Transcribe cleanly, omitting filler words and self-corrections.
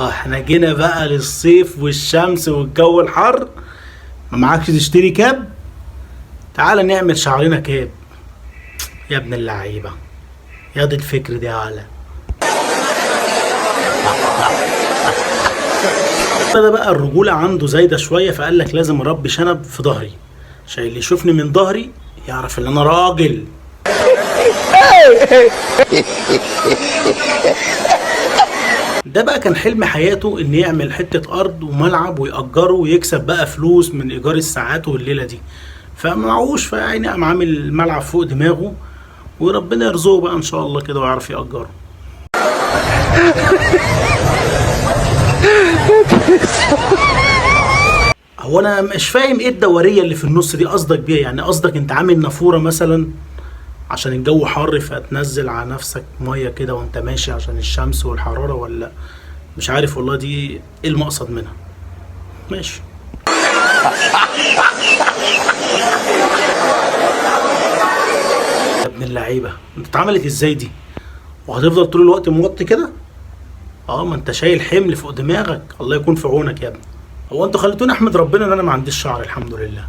احنا جينا بقى للصيف والشمس والجو الحر. ما معكش تشتري كاب؟ تعال نعمل شعرنا كاب. يا ابن اللعيبة، يا دي الفكر دي على ده بقى الرجولة عنده زايدة شوية، فقال لك لازم اربي شنب في ظهري عشان اللي يشوفني من ظهري يعرف ان انا راجل. ده بقى كان حلم حياته، ان يعمل حتة ارض وملعب ويأجره ويكسب بقى فلوس من ايجار الساعات والليلة دي، فمعهوش، فيعني قام عامل ملعب فوق دماغه وربنا يرزقه بقى ان شاء الله كده ويعرف يأجره. هو انا مش فاهم ايه الدورية اللي في النص دي، قصدك بيها يعني؟ قصدك انت عامل نافورة مثلا عشان الجو حر فتنزل على نفسك ميه كده وانت ماشي عشان الشمس والحرارة، ولا مش عارف والله دي ايه المقصد منها؟ ماشي. يا ابن اللعيبة، انت اتعملت ازاي دي؟ وهتفضل طول الوقت موطي كده؟ ما انت شايل حمل فوق دماغك، الله يكون في عونك يا ابني. هو انتوا خليتوني احمد ربنا ان انا ما عنديش شعر، الحمد لله.